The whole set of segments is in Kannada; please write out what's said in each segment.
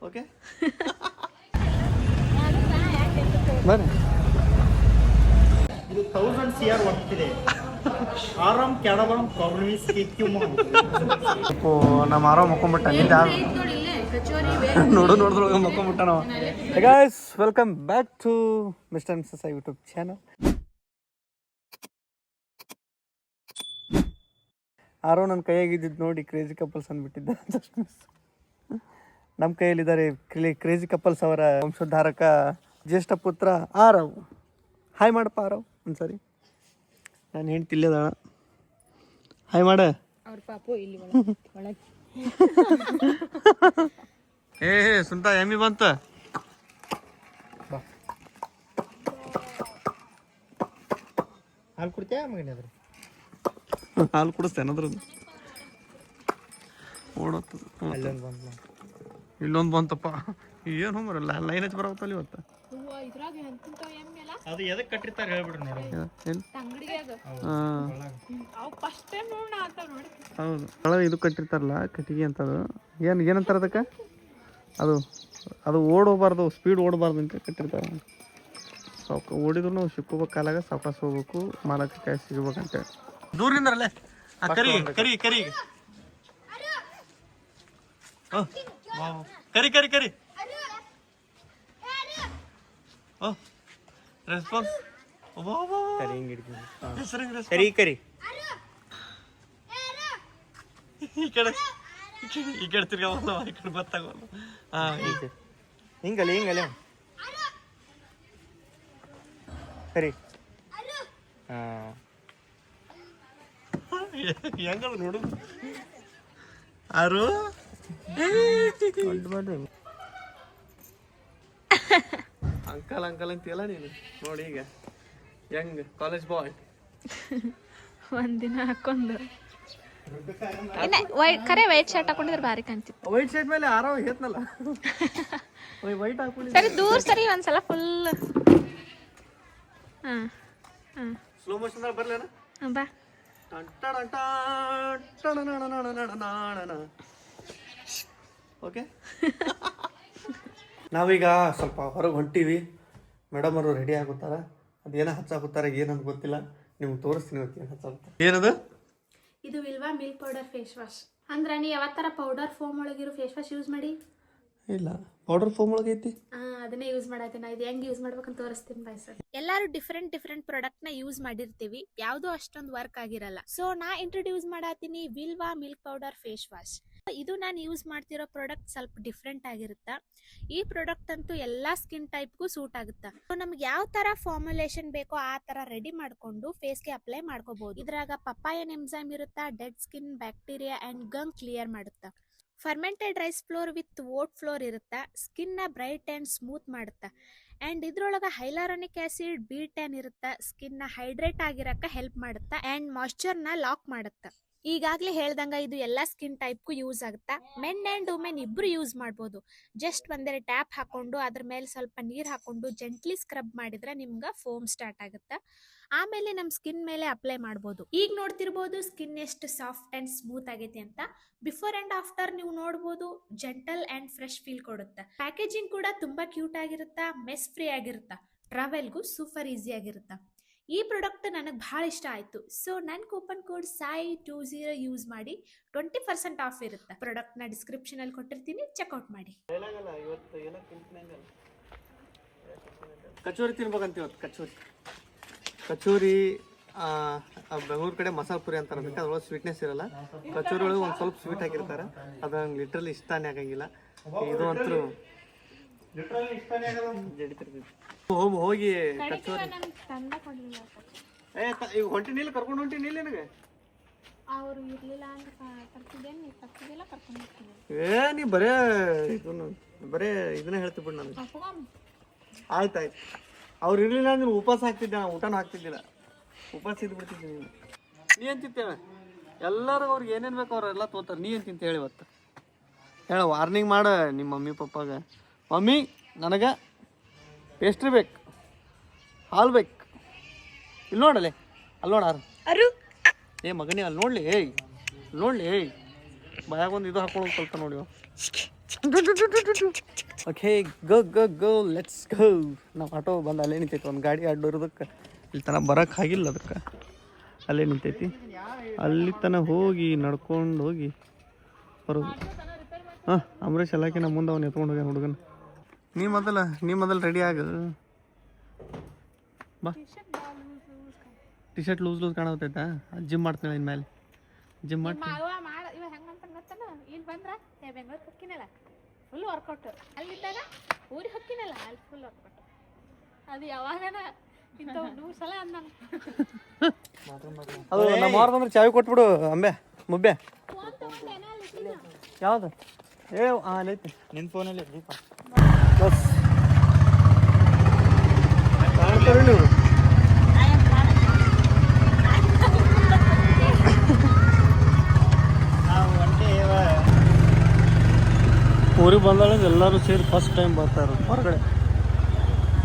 ಓಕೆ ಬನ್ನಿ. ಇದು 1000 CR ವರ್ತಿದೆ. ಆರಾಮ್ ಕೆಡಬರಂ ಕಾರ್ನಿಸ್ ಕಿಕ್ಕಿಮ. ಓ ನಮ್ಮ ಆರಾಮ್ ಮಕ್ಕೊಂಬಿಟ್ಟ ನಿಂದ ನೋಡಿದ್ರೊಳಗೆ ಮಕ್ಕೊಂಬಿಟ್ಟ ನಾವು. Guys welcome back to mister and missus YouTube channel. ಆರೋ ನನ್ನ ಕೈಯಾಗಿದ್ದು ನೋಡಿ ಕ್ರೇಜಿ ಕಪಲ್ಸ್ ಅಂದ್ಬಿಟ್ಟಿದ್ದ. Just miss. ನಮ್ಮ ಕೈಯಲ್ಲಿದ್ದಾರೆ ಕ್ರೇಜಿ ಕಪಲ್ಸ್ ಅವರ ವಂಶೋದ್ಧಾರಕ ಜ್ಯೇಷ್ಠ ಪುತ್ರ ಆರವ್. ಹಾಯ್ ಮಾಡಪ್ಪ ಆರವ್ ಒಂದ್ಸರಿ. ನಾನು ಹೆಂಡ್ತಿ ಇಲ್ಲದ ಹಾಯ್ ಮಾಡ. ಏ ಸುಂತ ಎಮ್ಮಿ ಬಂತ. ಹಾಲು ಕುಡ್ತೀಯ ಮಗನೇ? ಅದ್ರ ಹಾಲು ಕುಡಿಸ್ತೇನೆ ಅದ್ರದ್ದು. ಓಡೋತದ ಇಲ್ಲೊಂದು ಬಂತಪ್ಪ. ಏನು ಬರಲ್ಲ ಲೈನ್ ಹಚ್ಚಿ ಬರತ್ತಲ್ಲ ಇವತ್ತು. ಅದು ಎದಕ್ಕೆ ಕಟ್ಟಿರ್ತಾರೆ ಹೇಳ್ಬಿಡ್ರಿ ನೋಡಿ. ಹೌದು ಒಳಗೆ ಇದು ಕಟ್ಟಿರ್ತಾರಲ್ಲ ಕಟ್ಟಿಗೆ ಅಂತದು. ಏನಂತಾರೆ ಅದಕ್ಕೆ? ಅದು ಓಡೋಗ್ಬಾರ್ದು, ಸ್ಪೀಡ್ ಓಡಬಾರ್ದು ಅಂತ ಕಟ್ಟಿರ್ತಾರೆ. ಓಡಿದ್ರು ನಾವು ಸಿಕ್ಕೋಬೇಕು, ಕಾಲಾಗ ಸಾವಕಾಶ ಹೋಗ್ಬೇಕು, ಮಾಲಕ್ಕೆ ಕಾಯಿ ಸಿಗ್ಬೇಕಂತೆ. ದೂರದಿಂದರಲ್ಲೇ ಕರಿ ಕರಿ ಕರಿ ಕರಿ ಕರಿ ಕರಿ ರೆಸ್ಪಾನ್ಸ್ ಕರಿ ಕರಿ ಈ ಕಡೆ ತಿರ್ಗವಲ್ಲ, ಈ ಕಡೆ ಬತ್ತಾಗಲ್ಲ. ಹಿಂಗಲ್ಲ ಹಿಂಗಲ್ಲ ಸರಿ. ಹೆಂಗದ ನೋಡು ಆರು. ಅಂಕಲ್ ಅಂಕಲ್ ಅಂತೀಯಲ್ಲ ನೀನು. ನೋಡಿ ಈಗ ಹೆಂಗ್ ಕಾಲೇಜ್ ಬಾಯ್ ಒಂದಿನ ಹಾಕೊಂಡು ಖರೆ ವೈಟ್ ಶರ್ಟ್ ಹಾಕೊಂಡಿದ್ರೆ ಭಾರಿ ಕಾಣ್ತಿತ್ತು. ವೈಟ್ ಶರ್ಟ್ ಮೇಲೆ ಆರೋ ಹೇತ್ನಲ್ಲ ವೈಟ್ ಹಾಕೊಂಡು. ಸರಿ ದೂರ ಸರಿ ಒಂದ್ಸಲ ಫುಲ್. ಸ್ಲೋ ಮೋಷನ್ ಬರ್ಲೇನ ಬಾ. ಓಕೆ ನಾವೀಗ ಸ್ವಲ್ಪ ಹೊರಗೆ ಹೊಂಟೀವಿ. ಮೇಡಮ್ ಅವರು ರೆಡಿ ಆಗುತ್ತಾರ. ಅದೇನೋ ಹಚ್ಚಾಕುತ್ತಾರೆ, ಏನಂತ ಗೊತ್ತಿಲ್ಲ. ನಿಮ್ಗೆ ತೋರಿಸ್ತೀನಿ ಇವತ್ತು ಏನು ಹಚ್ಚಾಗುತ್ತೆ. ಏನದು? ಇದು Vilvah milk powder face wash. ಅಂದ್ರೆ ನೀ ಯಾವತ್ತರ ಪೌಡರ್ ಫಾರ್ಮ್ ಒಳಗಿರೋ ಫೇಸ್ ವಾಶ್ ಯೂಸ್ ಮಾಡಿ? ಇಲ್ಲ, ಪೌಡರ್ ಫಾರ್ಮ್ ಒಳಗೆ ಐತಿ. ಅದನ್ನೇ ಯೂಸ್ ಮಾಡತ್ತೀನಿ. ಇದು ಹೆಂಗ್ ಯೂಸ್ ಮಾಡ್ಬೇಕಂತ ತೋರಿಸ್ತೀನಿ ಬಾಯ್ ಸರ್. ಎಲ್ಲಾರು ಡಿಫ್ರೆಂಟ್ ಪ್ರಾಡಕ್ಟ್ ನ ಯೂಸ್ ಮಾಡಿರ್ತೀವಿ, ಯಾವ್ದು ಅಷ್ಟೊಂದು ವರ್ಕ್ ಆಗಿರಲ್ಲ. ಸೊ ನಾ ಇಂಟ್ರೊಡ್ಯೂಸ್ ಮಾಡತ್ತೀನಿ Vilvah milk powder face wash. ಇದು ನಾನು ಯೂಸ್ ಮಾಡ್ತಿರೋ ಪ್ರಾಡಕ್ಟ್ ಸ್ವಲ್ಪ ಡಿಫ್ರೆಂಟ್ ಆಗಿರುತ್ತಾ. ಈ ಪ್ರಾಡಕ್ಟ್ ಅಂತೂ ಎಲ್ಲಾ ಸ್ಕಿನ್ ಟೈಪ್ಗೂ ಸೂಟ್ ಆಗುತ್ತಾ. ನಮ್ಗೆ ಯಾವ ತರ ಫಾರ್ಮುಲೇಷನ್ ಬೇಕೋ ಆ ತರ ರೆಡಿ ಮಾಡ್ಕೊಂಡು ಫೇಸ್ಗೆ ಅಪ್ಲೈ ಮಾಡ್ಕೋಬಹುದು. ಇದ್ರಾಗ ಪಪ್ಪಾಯನ್ ಎಂಜೈಮ್ ಇರುತ್ತಾ, dead skin bacteria and gum clear ಮಾಡುತ್ತಾ. Fermented rice flour with oat flour ಇರುತ್ತಾ, ಸ್ಕಿನ್ ನ ಬ್ರೈಟ್ ಅಂಡ್ ಸ್ಮೂತ್ ಮಾಡುತ್ತಾ. ಅಂಡ್ ಇದ್ರೊಳಗ ಹೈಲಾರನಿಕ್ ಆಸಿಡ್ B10 ಇರುತ್ತಾ, ಸ್ಕಿನ್ ನ ಹೈಡ್ರೇಟ್ ಆಗಿರಕ ಹೆಲ್ಪ್ ಮಾಡುತ್ತಾ ಅಂಡ್ ಮಾಯ್ಶ್ಚರ್ ನ ಲಾಕ್ ಮಾಡುತ್ತಾ. ಈಗಾಗ್ಲೇ ಹೇಳ್ದಂಗ ಇದು ಎಲ್ಲಾ ಸ್ಕಿನ್ ಟೈಪ್ಗೂ ಯೂಸ್ ಆಗುತ್ತಾ. ಮೆನ್ ಅಂಡ್ ವುಮೆನ್ ಇಬ್ರು ಯೂಸ್ ಮಾಡ್ಬೋದು. ಜಸ್ಟ್ ಒಂದೆರಡು ಟ್ಯಾಪ್ ಹಾಕೊಂಡು ಅದ್ರ ಮೇಲೆ ಸ್ವಲ್ಪ ನೀರ್ ಹಾಕೊಂಡು ಜೆಂಟ್ಲಿ ಸ್ಕ್ರಬ್ ಮಾಡಿದ್ರೆ ನಿಮ್ಗ ಫೋಮ್ ಸ್ಟಾರ್ಟ್ ಆಗುತ್ತಾ. ಆಮೇಲೆ ನಮ್ ಸ್ಕಿನ್ ಮೇಲೆ ಅಪ್ಲೈ ಮಾಡ್ಬೋದು. ಈಗ ನೋಡ್ತಿರ್ಬೋದು ಸ್ಕಿನ್ ಎಷ್ಟು ಸಾಫ್ಟ್ ಅಂಡ್ ಸ್ಮೂತ್ ಆಗೈತಿ ಅಂತ. ಬಿಫೋರ್ ಅಂಡ್ ಆಫ್ಟರ್ ನೀವು ನೋಡ್ಬೋದು, ಜೆಂಟಲ್ ಅಂಡ್ ಫ್ರೆಶ್ ಫೀಲ್ ಕೊಡುತ್ತಾ. ಪ್ಯಾಕೇಜಿಂಗ್ ಕೂಡ ತುಂಬಾ ಕ್ಯೂಟ್ ಆಗಿರುತ್ತಾ, ಮೆಸ್ ಫ್ರೀ ಆಗಿರುತ್ತಾ, ಟ್ರಾವೆಲ್ಗೂ ಸೂಪರ್ ಈಸಿ ಆಗಿರುತ್ತಾ. ಈ ಪ್ರಾಡಕ್ಟ್ ನನಗೆ ಭಾಳ ಇಷ್ಟ ಆಯಿತು. ಸೊ ನನ್ನ ಕೂಪನ್ ಕೋಡ್ SAI20 ಯೂಸ್ ಮಾಡಿ 20% ಆಫ್ ಇರುತ್ತೆ. ಪ್ರಾಡಕ್ಟ್ನ ಡಿಸ್ಕ್ರಿಪ್ಷನಲ್ಲಿ ಕೊಟ್ಟಿರ್ತೀನಿ, ಚೆಕ್ಔಟ್ ಮಾಡಿ. ಕಚೋರಿ ತಿನ್ಬೇಕಂತ ಇವತ್ತು. ಕಚೋರಿ ಬೆಂಗಳೂರು ಕಡೆ ಮಸಾಲೆ ಪುರಿ ಅಂತ ಅನ್ಬೇಕು. ಅದ್ರೊಳಗೆ ಸ್ವೀಟ್ನೆಸ್ ಇರಲ್ಲ. ಕಚೋರಿ ಒಳಗೆ ಒಂದು ಸ್ವಲ್ಪ ಸ್ವೀಟ್ ಹಾಕಿರ್ತಾರೆ. ಅದು ನಂಗೆ ಲಿಟ್ರಲಿ ಇಷ್ಟನೇ ಆಗಂಗಿಲ್ಲ. ಇದು ಅಂತೂ ಹೋಗಿ ಕಚೋರಿ ಈಗ ಹೊಂಟಿನಿಲ್ಲ, ಕರ್ಕೊಂಡು ಹೊಂಟಿನಿಲ್ಲ ನನಗೆ. ನೀ ಬರೇ ಇದನ್ನ ಹೇಳ್ತಿ ಬಿಡು ನನಗೆ. ಆಯ್ತಾಯ್ತು. ಅವ್ರು ಇರ್ಲಿಲ್ಲ ಅಂದ್ರೆ ಉಪವಾಸ ಹಾಕ್ತಿದ್ದೆ, ನಾನು ಊಟನೂ ಹಾಕ್ತಿದ್ದಿಲ್ಲ. ಉಪವಾಸ ಇದ್ದು ಬಿಡ್ತಿದ್ದೆ. ನೀ ಏನ್ ತಿಂತೇವೆ? ಎಲ್ಲರಿಗೂ ಅವ್ರಿಗೆ ಏನೇನು ಬೇಕು ಅವರೆಲ್ಲ ತೋತಾರೆ. ನೀ ಏನು ತಿಂತ ಹೇಳಿ ಇವತ್ತು? ಹೇಳ, ವಾರ್ನಿಂಗ್ ಮಾಡ ನಿಮ್ಮ ಮಮ್ಮಿ ಪಪ್ಪಾಗ. ಮಮ್ಮಿ ನನಗೆ ಪೇಸ್ಟ್ರಿ ಬೇಕು, ಹಾಲು ಬೇಕು. ಇಲ್ಲಿ ನೋಡಲೆ, ಅಲ್ಲಿ ನೋಡಾರು. ಏ ಮಗನೇ ಅಲ್ಲಿ ನೋಡ್ಲಿ. ಏಯ್ ನೋಡ್ಲಿ ಬಾಯಾಗ ಒಂದು ಇದು ಹಾಕೊಂಡು ಕಲ್ತ ನೋಡಿ. Okay go go go let's go. ನಾವು ಆಟೋ ಬಂದು ಅಲ್ಲೇ ನಿಂತೈತಿ, ಒಂದು ಗಾಡಿ ಅಡ್ಡೋರೋದಕ್ಕೆ ಇಲ್ಲಿ ತನಕ ಬರೋಕೆ ಆಗಿಲ್ಲ, ಅದಕ್ಕೆ ಅಲ್ಲೇ ನಿಂತೈತಿ. ಅಲ್ಲಿ ತನಕ ಹೋಗಿ ನಡ್ಕೊಂಡು ಹೋಗಿ ಬರೋದು. ಹಾಂ ಅಂಬರೀಷ್ ಎಲ್ಲಾಕಿ ನಮ್ಮ ಮುಂದೆ ಅವ್ನು ಎತ್ಕೊಂಡು ಹೋಗ್ಯ ಹುಡುಗನ. ನೀ ಮೊದಲು ರೆಡಿ ಆಗ ಬಾ. ಟಿ ಶರ್ಟ್ ಲೂಸ್ ಕಾಣತೈತಾ? ಜಿಮ್ ಮಾಡ್ತಾಳೆ ಇನ್ಮೇಲೆ, ಜಿಮ್ ಮಾಡ್ತೀನಿ. ಇಲ್ಲಿ ಬಂದ್ರ ಬೆಂಗಳೂರು ಹೊಕ್ಕಿನಲ್ಲ ಫುಲ್ ವರ್ಕೌಟ್, ಅಲ್ಲಿದ್ದಾಗ ಊರಿಗೆ ಹೊಕ್ಕಿನಲ್ಲ ಅಲ್ಲಿ ಫುಲ್ ವರ್ಕೌಟ್. ಅದು ಯಾವಾಗನ ಇಂಥ 100 ಸಲ ಅಂದ. ಅದು ನಮ್ಮ ಅವ್ರ ಬಂದ್ರೆ ಚಾವಿ ಕೊಟ್ಬಿಡು ಅಂಬೆ ಮುಬ್ಬೆ. ಯಾವ್ದು ಅಲ್ಲೈತಿ ನಿನ್ನ ಫೋನಲ್ಲಿ ದೀಪ ಬಸ್ ಕಾಣ್ತಾರೆ ನೀವು. ಊರಿಗೆ ಬಂದಾಳೆ ಎಲ್ಲರೂ ಸೇರಿ ಫಸ್ಟ್ ಟೈಮ್ ಬರ್ತಾರೆ ಹೊರಗಡೆ.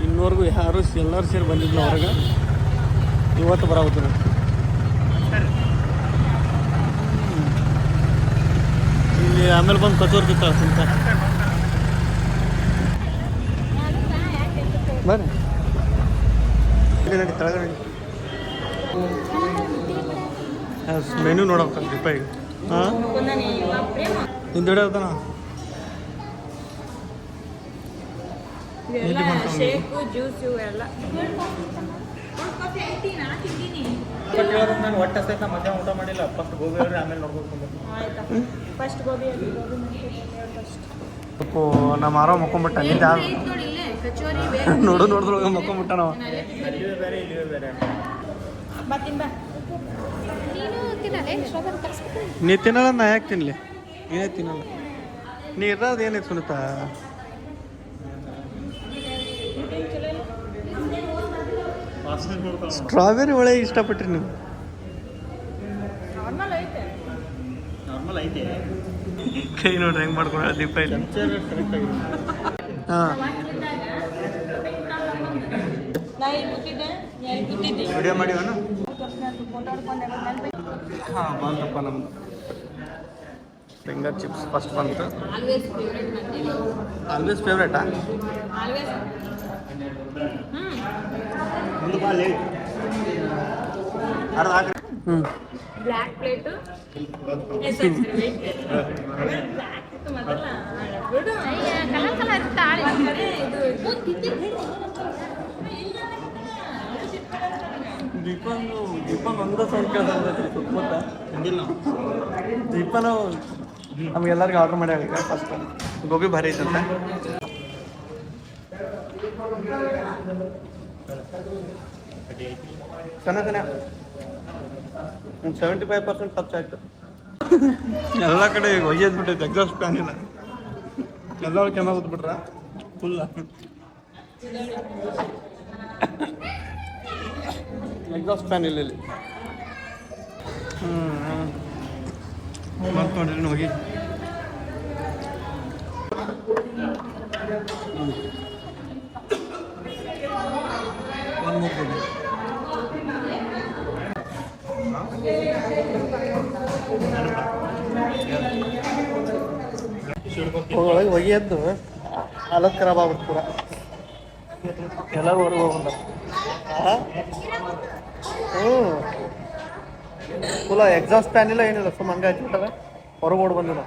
ಇನ್ನೂವರೆಗೂ ಯಾರು ಎಲ್ಲರೂ ಸೇರಿ ಬಂದಿದ್ನ ಹೊರಗೆ. ಇವತ್ತು ಬರಾಗುತ್ತೆ ಇಲ್ಲಿ. ಆಮೇಲೆ ಬಂದು ಕಚೋರಿ ತಿಂತಾಳೆ ತಿಂತ ಬರ್ರಿ ನಡಿ ತಳಗ ನಡಿ. ಮೆನ್ಯೂ ನೋಡೋಕೆ ರೂಪಾಯಿಗೆ. ಹಾಂ ಹಿಂದೆ ಹಿಡಿಯೋದನ ನಾನು ಒಟ್ಟು ಸಹಿತ ಮಧ್ಯಾಹ್ನ ಊಟ ಮಾಡಿಲ್ಲ. ಫಸ್ಟ್ ಗೋಬಿ ಹೇಳ್ರಿ, ಆಮೇಲೆ ನೋಡ್ಬೇಕು. ನಮ್ಮ ಆರೋ ಮಕ್ಕೊಂಬಿಟ್ಟ ನಿಂದ ನೋಡಿದ್ರೊಳಗೆ ಮಕ್ಕೊಂಬಿಟ್ಟ. ನಾವು ಅಲ್ಲಿವೇ ಬೇರೆ ಇಲ್ಲಿವೇ ಬೇರೆ. ನೀ ತಿನ್ನಲ್ಲ, ನಾ ಯಾಕೆ ತಿನ್ನಲಿ? ಏನೇ ತಿನ್ನಲ್ಲ. ನೀ ಇರೋದು ಏನೈತೆ ಸುನಿತಾ? ಸ್ಟ್ರಾಬೆರಿ ಒಳ್ಳೆ ಇಷ್ಟಪಟ್ರಿ ನೀವು. ನಾರ್ಮಲ್ ಐತೆ. ಕೈ ನೋಡ್ರಿ ಹೆಂಗೆ ಮಾಡ್ಕೊಂಡ ದೀಪ ಇಲ್ಲ. ಹಾಂ ವಿಡಿಯೋ ಮಾಡಿವನ? ಹಾಂ ಬಂತಪ್ಪ ನಮ್ದು ಫಿಂಗರ್ ಚಿಪ್ಸ್ ಫಸ್ಟ್ ಬಂತು. ಆಲ್ವೇಸ್ ಫೇವ್ರೇಟಾ? ಬ್ಲ್ಯಾಕ್ ಪ್ಲೇಟು ಕಲರ್ ಕಲರ್ ತಾಳಿ ದೀಪನ್ ಒಂದೇ ಸಂಖ್ಯೆ ಸುತ್ತಮುತ್ತ ದೀಪನ ನಮ್ಗೆಲ್ಲರಿಗೂ ಆರ್ಡ್ರ್ ಮಾಡಿ ಆಗ ಫಸ್ಟ್ ಗೋಬಿ ಭಾರಿ ಐತಂತ. ಚೆನ್ನಾಗಿ 75% ಖರ್ಚಾಯ್ತು. ಎಲ್ಲ ಕಡೆ ಒಯ್ಯದ್ ಬಿಟ್ಟೈತೆ. ಎಕ್ಸಾಸ್ಟ್ ಫ್ಯಾನ್ ಇಲ್ಲ, ಎಲ್ಲರೂ ಕೆಮ್ಮ ಕೂತ್ಬಿಟ್ರ ಫುಲ್. ಎಕ್ಸಾಸ್ಟ್ ಫ್ಯಾನ್ ಇಲ್ಲ ಇಲ್ಲಿ. ಮತ್ತೆ ನೋಡ್ರಿ ಹೋಗಿ ಒಂದು ಮುಗ್ದು ಒಳಗೆ ಒಯ್ಯದ್ದು ಹಾಲತ್ ಖರಾಬ್ ಆಗ್ಬಿಟ್ಟು ಪೂರ ಎಲ್ಲ ಹೊರಗೆ ಹೋಗ್ಬಂದ. ಫುಲ್ಲ ಎಕ್ಸಾಸ್ಟ್ ಫ್ಯಾನ್ ಇಲ್ಲ ಏನಿಲ್ಲ, ಸುಮ್ಮ ಹಂಗೆ ಹಚ್ಬಿಟ್ಟವೆ ಹೊರಗೆ ಓಡ್ ಬಂದಿಲ್ಲ.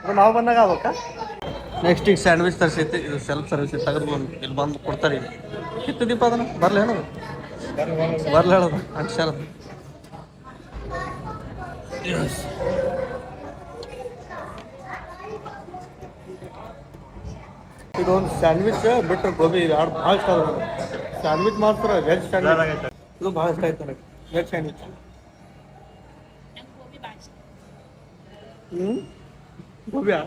ಅದು ನಾವು ಬಂದಾಗ ಆಗ್ಬೇಕಾ? ನೆಕ್ಸ್ಟ್ ಈಗ ಸ್ಯಾಂಡ್ವಿಚ್ ತರಿಸೈತಿ. ಇದು ಸೆಲ್ಫ್ ಸರ್ವಿಸ್ ತೆಗೆದು ಬಂದು ಇಲ್ಲಿ ಬಂದು ಕೊಡ್ತಾರೆ. ಈಗ ಕಿತ್ತು ದೀಪ ಅದನ್ನು ಬರಲಿ ಹೇಳೋದು ಬರಲಿ ಹೇಳೋದು ಅಕ್ಷರ. ಇದೊಂದು ಸ್ಯಾಂಡ್ವಿಚ್ ಬಿಟ್ಟರೆ ಗೋಬಿ ಎರಡು ಭಾಳ ಇಷ್ಟ ಅದ ನನಗೆ. ಸ್ಯಾಂಡ್ವಿಚ್ ಮಾತ್ರ ವೆಜ್ ಸ್ಯಾಂಡ್ವಿಚ್ ಇದು ಭಾಳ ಇಷ್ಟ ಆಯ್ತು ನನಗೆ. ವೆಜ್ ಸ್ಯಾಂಡ್ವಿಚ್ ಗೋಬಿಯಾ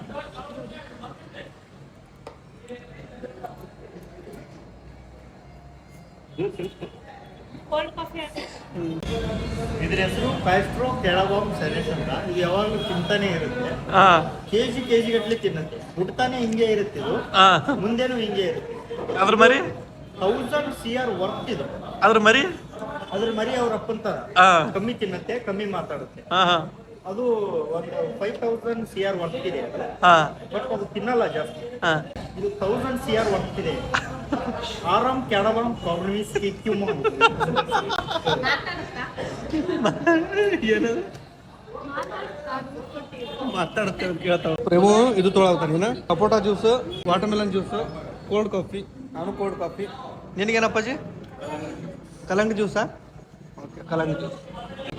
ಇದ್ರ ಹೆಸರು ಫೈಸ್ಟ್ರೋ ಕೆಳಬಾಂಬ್ ಸರ್ವಿಸ್ ಅಂತ. ಇದು ಯಾವಾಗಲೂ ತಿಂತಾನೆ ಇರುತ್ತೆ. ಕೆಜಿ ಗಟ್ಟಲೆ ತಿನ್ನುತ್ತೆ. ಹುಡ್ತಾನೆ ಹಿಂಗೆ ಇರುತ್ತೆ. ಇದು ಮುಂದೆನೂ ಹಿಂಗೆ ಇರುತ್ತೆ. ಅದ್ರ ಮರಿ 1000 CR ವರ್ತ್ ಇದು. ಅದ್ರ ಮರಿ ಅವ್ರ ಅಪ್ಪಂತ ಕಮ್ಮಿ ತಿನ್ನತ್ತೆ, ಕಮ್ಮಿ ಮಾತಾಡುತ್ತೆ. ಅದು ಒಂದು 5000 CR ವರ್ತ್ ಇದೆ ಹಾಂ ಬಟ್ ಅದು ತಿನ್ನಲ್ಲ ಜಾಸ್ತಿ. ಹಾಂ ಇದು 1000 CR ವರ್ತ್ ಇದೆ. ಆರಾಮ್ ಕೆಡಬಾಮ್ ಪ್ರಾಬ್ಲಮ್ಸ್ ಕ್ಯೂಮ್ ಏನದು ಮಾತಾಡ್ತೇವೆ ಕೇಳ್ತಾವ. ಪ್ರೇಮು ಇದು ತೊಗೊಳತಾನ sapota juice, watermelon juice, cold coffee. ನಾನು ಕೋಲ್ಡ್ ಕಾಫಿ. ನಿನಗೇನಪ್ಪಾಜಿ? ಕಲ್ಲಂಗಡಿ ಜ್ಯೂಸಾ? ಓಕೆ ಕಲ್ಲಂಗಡಿ juice.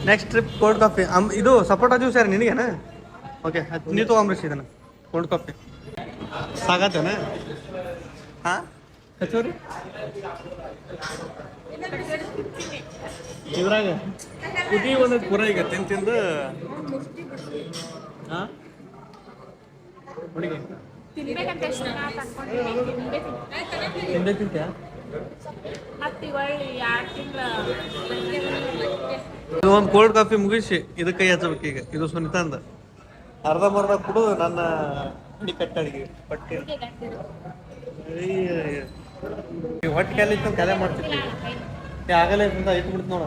Next trip cold coffee. ಇದು ಸಪೋಟಾ ಜ್ಯೂಸ್ ಯಾರು ನಿನಗೇನ? ಓಕೆ ನೀವು ತೊಗೊಂಬ್ರಿಸಿ ಇದನ್ನು ಕೋಲ್ಡ್ ಕಾಫಿ ಸಾಗತ್ತೇನ? ಹಾಂ ಹೆಚ್ಚೋರಿ ಇದ್ರಾಗ ಕುದಿ ಒಂದೊಂದು ಪೂರ ಈಗ ತಿಂದು ಹಾಂ ಹುಡುಗಿ ತಿನ್ಬೇಕಂತ ಎಷ್ಟು ತಿಂದೆ ತಿಂತ್ಯಾ? ಇದು ಒಂದು ಕೋಲ್ಡ್ ಕಾಫಿ ಮುಗಿಸಿ ಇದಕ್ಕೆ ಕೈ ಹಚ್ಚಬೇಕು ಈಗ. ಇದು ಸುನಿತಾಂದ ಅರ್ಧಂಬರ್ಧ ಕುಡಿದು ನನ್ನ ಅಡಿ ಕಟ್ಟಡಿಗೆ ಹೊಟ್ಟೆ ಹೊಟ್ಟೆ ಕಾಲ ಇತ್ತು ಕಲೆ ಮಾಡ್ತಿದ್ವಿ. ಆಗಲೇ ಅಂತ ಐತು ಬಿಡ್ತು ನೋಡ.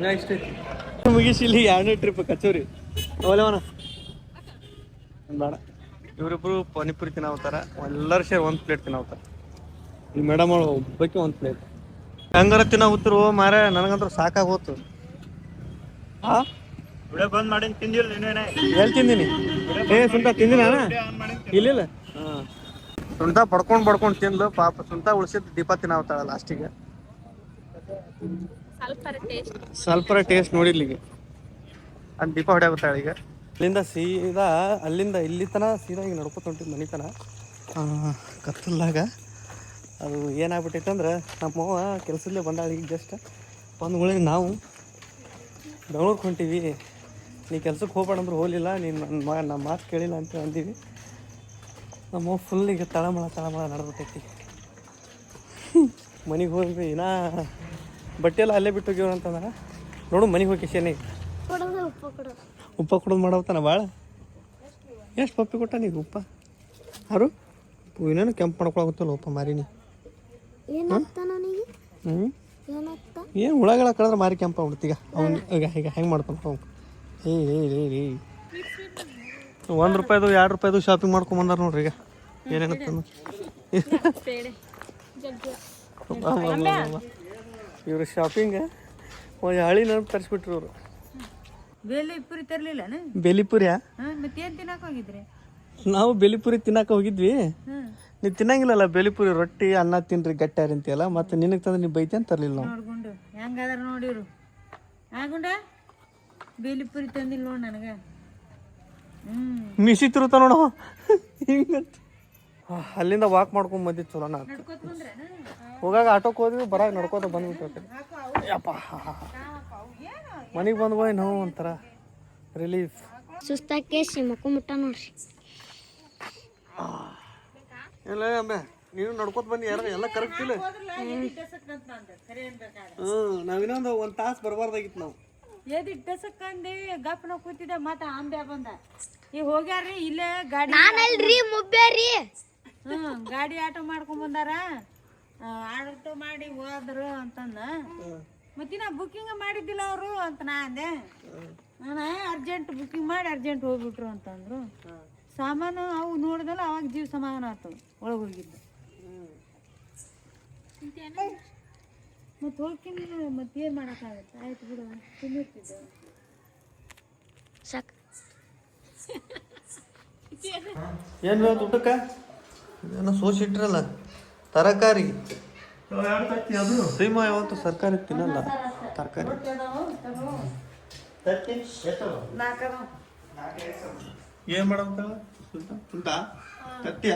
ನೆಕ್ಸ್ಟ್ ಐತಿ ಮುಗಿಸಿ ಇಲ್ಲಿ 2ನೇ ಟ್ರಿಪ್ ಕಚೋರಿ ಓಲೇವನ ಬೇಡ. ಇವರಿಬ್ರು ಪಾನಿಪುರಿ ತಿನ್ನೋತಾರ, ಎಲ್ಲರೂ ಸೇರಿ ಒಂದು ಪ್ಲೇಟ್ ತಿನ್ನೋತಾರ. ಈ ಮೇಡಮ್ ಅವಳು ಒಬ್ಬಕ್ಕೆ ಒಂದು ಪ್ಲೇಟ್ ಹೆಂಗಾರ ತಿನ್ನೋತಿರು ಮಾರ. ನನಗಂತೂ ಸಾಕಾಗಿ ಹೋತು. ಹಾಂ ವಿಡಿಯೋ ಬಂದ್ ಮಾಡಿ ತಿಂದಿಲ್ಲ ನೀನೇನೆ? ಎಲ್ಲಿ ತಿಂದೀನಿ? ಸುಂಟ ತಿಂದಿನ ಇಲ್ಲ. ಹಾಂ ಸುಂಟ ಬಡ್ಕೊಂಡು ತಿಂದು ಪಾಪ ಸುಂಟ ಉಳಿಸಿದ್ದು ದೀಪ ತಿನ್ನೋತಾಳ ಲಾಸ್ಟಿಗೆ. ಸ್ವಲ್ಪ ಟೇಸ್ಟ್ ನೋಡಿರ್ಲಿಗೆ ಅದು ದೀಪ ಹೊಡ್ಯಾಗುತ್ತಾಳೆ ಈಗ. ಅಲ್ಲಿಂದ ಸೀದಾ ಅಲ್ಲಿಂದ ಇಲ್ಲಿ ತನ ಸೀದಾ ಈಗ ನಡ್ಕೊತ ಹೊಂಟಿದ್ದು ಮನೆ ತನ. ಕತ್ತಲಾಗ ಅದು ಏನಾಗ್ಬಿಟ್ಟೈತೆ ಅಂದ್ರೆ ನಮ್ಮವ್ವ ಕೆಲಸದಲ್ಲೇ ಬಂದಾಳ ಈಗ ಜಸ್ಟ್ ಬಂದ್ಗಳಿಗೆ ನಾವು ಬೆಂಗ್ಳೂರಿಗೆ ಹೊಂಟೀವಿ. ನೀ ಕೆಲ್ಸಕ್ಕೆ ಹೋಗ್ಬೇಡ ಅಂದ್ರೆ ಹೋಗಲಿಲ್ಲ, ನೀನು ನಮ್ಮ ಮಾತು ಕೇಳಿಲ್ಲ ಅಂತ ಅಂದೀವಿ. ನಮ್ಮವ್ವ ಫುಲ್ ಈಗ ತಳಮಳ ನಡೆದ್ಬಿಟ್ಟೈತಿ. ಮನೆಗೆ ಹೋಗಿ ನಾ ಬಟ್ಟೆ ಎಲ್ಲ ಅಲ್ಲೇ ಬಿಟ್ಟು ಹೋಗ್ಯವ ಅಂತಂದ್ರೆ ನೋಡು ಮನೆಗೆ ಹೋಗಿ ಕಿಶನಿಗೆ ಉಪ್ಪ ಕೊಡೋದು ಮಾಡವತ್ತಾನ ಭಾಳ. ಎಷ್ಟು ಪಪ್ಪಿ ಕೊಟ್ಟ ನೀನು ಉಪ್ಪ? ಯಾರು ಇನ್ನೇನು ಕೆಂಪು ಮಾಡ್ಕೊಳಗುತ್ತಲ್ಲ ಉಪ್ಪ ಮಾರಿನಿ. ಏನು ಹುಳಗಳ ಕಳೆದ್ರೆ ಮಾರಿ ಕೆಂಪ ಆಗ್ಬಿಡ್ತೀಗ ಅವ್ನು. ಈಗ ಹೆಂಗೆ ಮಾಡ್ತಾನೆ ಅವ್ನು? $1 $2 ಶಾಪಿಂಗ್ ಮಾಡ್ಕೊಂಬಂದಾರ ನೋಡ್ರಿ. ಈಗ ಏನೇನತ್ತ ಇವ್ರು ಶಾಪಿಂಗ್ ಒಂದು ಹಳಿ ನೆನಪು ತರಿಸ್ಬಿಟ್ರು ಇವರು. ಬೇಲಿಪುರಿ ತರ್ಲಿಲ್ಲ? ಬೇಲಿಪುರಿಯಾ? ಮತ್ತೇನ್ ತಿನ್ನಕ್ ಹೋಗಿದ್ರಿ? ನಾವು ಬೇಲಿಪುರಿ ತಿನ್ನಕ ಹೋಗಿದ್ವಿ. ನೀವು ತಿನ್ನಂಗಿಲ್ಲಲ್ಲ ಬೇಲಿಪುರಿ, ರೊಟ್ಟಿ ಅನ್ನ ತಿನ್ರಿ ಗಟ್ಟಾರಿ ಅಂತೀಯಲ್ಲ. ಮತ್ತೆ ನಿನಗೆ ತಂದ್ರೆ ನೀವು ಬೈತೆ ಅಂತ ತರಲಿಲ್ಲ ನಾವು. ನೋಡ್ಕೊಂಡು ಹೆಂಗದಾರ ನೋಡಿರು ಆಗುಂಡ ಬೇಲಿಪುರಿ ತಂದಿಲ್ಲ ನೋಡ್ ನನಗೆ. ಮಿಸಿ ತಿರುತ್ತ ನೋಡ ಹಿಂಗಂತ. ಅಲ್ಲಿಂದ ವಾಕ್ ಮಾಡ್ಕೊಂಡ್ ಬಂದಿತ್ತು ಚಲೋನ ಆಯ್ತು. ಹೋಗಾಗ ಆಟೋಕ್ಕೆ ಹೋದ್ವಿ, ಬರಾಗ ನಡ್ಕೋತ ಬಂದ್ಬಿಟ್ಟು ಯಪ್ಪ ಮನೆಗೆ ಬಂದ್ಬೋಯ್ ನಾವು ಒಂಥರ ರಿಲೀಫ್. ಸುಸ್ತಾಕೆ ಮಕ್ಕೊಂಬಿಟ್ಟ ನೋಡ್ರಿ. ಇಲ್ಲ ಅಮ್ಮೆ ನೀನು ನಡ್ಕೋತ ಬಂದು ಯಾರು ಎಲ್ಲ ಕರೆಕ್ಟ್ ಇಲ್ಲ. ನಾವಿನ್ನೊಂದು 1 ತಾಸು ಬರಬಾರ್ದಾಗಿತ್ತು ನಾವು. ಎದಿ ಟಸಕ್ಕಂದಿ ಗಪ್ನ ಕೂತಿದ್ದೆ ಮತ್ತ ಆಂಬ್ಯಾ ಬಂದ. ಈಗ ಹೋಗ್ಯಾರ್ರಿ ಇಲ್ಲೇ ಗಾಡಿ ಗಾಡಿ ಆಟೋ ಮಾಡ್ಕೊಂಡ್ ಬಂದಾರ. ಆಟೋ ಮಾಡಿ ಹೋದ್ರು ಅಂತಂದ. ಮತ್ತಿನ ಬುಕ್ಕಿಂಗ್ ಮಾಡಿದ್ದಿಲ್ಲ ಅವರು ಅಂತ ನಾ ಅಂದೆ. ನಾನು ಅರ್ಜೆಂಟ್ ಬುಕ್ಕಿಂಗ್ ಮಾಡಿ ಅರ್ಜೆಂಟ್ ಹೋಗ್ಬಿಟ್ರು ಅಂತಂದ್ರು. ಸಾಮಾನು ಅವು ನೋಡಿದಲ್ಲ ಅವಾಗ ಜೀವ ಸಮಾಧಾನ ಆಯ್ತು ಒಳಗೆ ಹೋಗಿದ್ದು. ಮತ್ತೆ ಹೋಗ್ತೀನಿ ಮತ್ತೆ ಏನು ಮಾಡೋಕ್ಕಾಗತ್ತೆ? ಆಯ್ತು ಬಿಡು ತಿನ್ನಿರ್ತಿದ್ದೆ ಸಾಕು. ಏನು ಬೇಕು ಊಟಕ್ಕೆ? ಏನೋ ಸೋಸಿಟ್ರಲ್ಲ ತರಕಾರಿ. ಸೀಮಾ ಯಾವತ್ತು ಸರ್ಕಾರಿ ತಿನ್ನಲ್ಲ ತರಕಾರಿ. ಏನು ಮಾಡೋಂತ ಉಂಟ ಕತ್ತಿಯ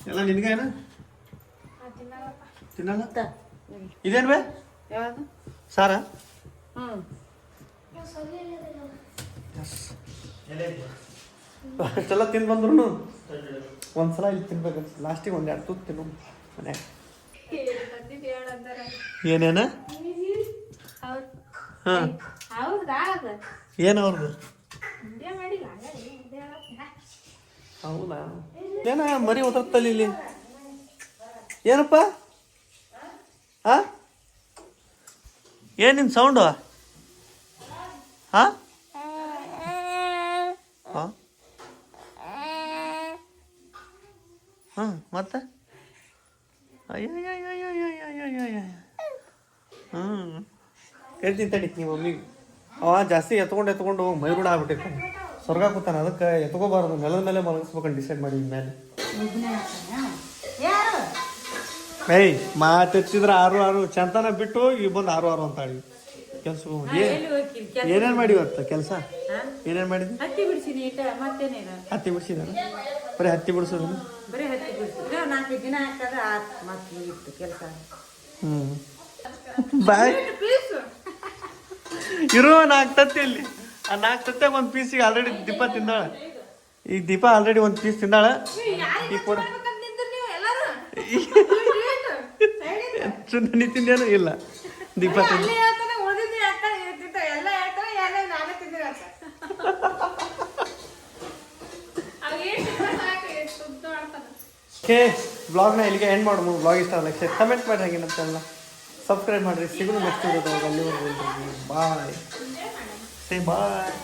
ಎಲ್ಲ ನಿನಗೇನ ತಿನ್ನಲ್ಲ? ಇದೇನು ಬೇ ಸಾರ? ಅಷ್ಟೆಲ್ಲ ತಿಂದು ಬಂದ್ರು ಒಂದ್ಸಲ ಇಲ್ಲಿ ತಿನ್ಬೇಕು. ಲಾಸ್ಟಿಗೆ 1-2 ತುತ್ತು ತಿನ್ನು ಮನ್ಯಾಗ. ಏನೇನ? ಹಾಂ ಏನು ಅವ್ರದ್ದು? ಹೌದಾ? ಏನ ಮರಿ ಓದತ್ತಲ್ಲಿ ಇಲ್ಲಿ ಏನಪ್ಪ? ಹಾಂ ಏನಿನ್ ಸೌಂಡು? ಹಾಂ ಹಾಂ ಹಾಂ ಮತ್ತೆ ಅಯ್ಯಯ್ಯಯ್ಯಯ್ಯಯ್ಯಯ್ಯಯ್ಯಯ್ಯ ಹ್ಞೂ ಹೇಳ್ತೀನಿ ತಡಿ ನಿಮ್ಮ ಮಮ್ಮಿಗೆ ಅವ ಜಾಸ್ತಿ ಎತ್ಕೊಂಡು ಹೋಗಿ ಮೈರೂಢ ಆಗ್ಬಿಟ್ಟಿರ್ತಾನೆ ಸ್ವರ್ಗ ಕೂತಾನೆ ಅದಕ್ಕೆ ಎತ್ಕೋಬಾರ್ದು ನೆಲದ ಮೇಲೆ ಮಲಗಿಸ್ಬೇಕಂತ ಡಿಸೈಡ್ ಮಾಡಿದ ಮೇಲೆ ಏಯ್ ಮಾತೆತ್ತಿದ್ರೆ 6 ಚಂತನ ಬಿಟ್ಟು ಈಗ ಬಂದು 6 ಅಂತಾಳಿ ಕೆಲ್ಸಕ್ಕೆ ಹೋಗಿ ಏನೇನು ಮಾಡಿ ಇವತ್ತು ಕೆಲಸ ಏನೇನು ಮಾಡಿದ್ವಿ ಹತ್ತಿ ಬಿಡಿಸಿನಿ ಮತ್ತೇನೇನು ಹತ್ತಿ ಬಿಡಿಸಿದಾನ ಬರೀ ಹತ್ತಿ ಬಿಡಿಸೋದು ಬರೀ ಹತ್ತಿ ಬಿಡಿಸಿದ್ರೆ 4 ದಿನ ಆಗ್ತದ ಮತ್ತೆ ಇತ್ತು ಕೆಲಸ ಹ್ಞೂ ಬಾಯ್ ಇರೋ 4 ತತ್ತಿ ಇಲ್ಲಿ ಆ 4 ತತ್ತಾಗ ಒಂದು ಪೀಸಿಗೆ ಆಲ್ರೆಡಿ ದೀಪ ತಿಂದಾಳ ಈಗ ದೀಪ ಆಲ್ರೆಡಿ ಒಂದು ಪೀಸ್ ತಿಂದಾಳ ಈಗ ಕೊಡ ಸುಮ್ಮನೆ ತಿಂದೇನು ಇಲ್ಲ ದೀಪ ತಿಂದ ಓಕೆ ಬ್ಲಾಗ್ನ ಇಲ್ಲಿಗೆ ಎಂಡ್ ಮಾಡ್ಬೋದು ಬ್ಲಾಗ್ ಇಷ್ಟ ಲೈಕ್ ಕಮೆಂಟ್ ಮಾಡಿ ಹಾಗೆ ನಮ್ಮ ಚಾನಲ್ನ ಸಬ್ಸ್ಕ್ರೈಬ್ ಮಾಡಿರಿ ಸಿಗೋಣ ನೆಕ್ಸ್ಟ್ ವಿಡಿಯೋದಾಗ ಅಲ್ಲಿವರೆಗೂ ಬಾಯ್ ಸೇ ಬಾಯ್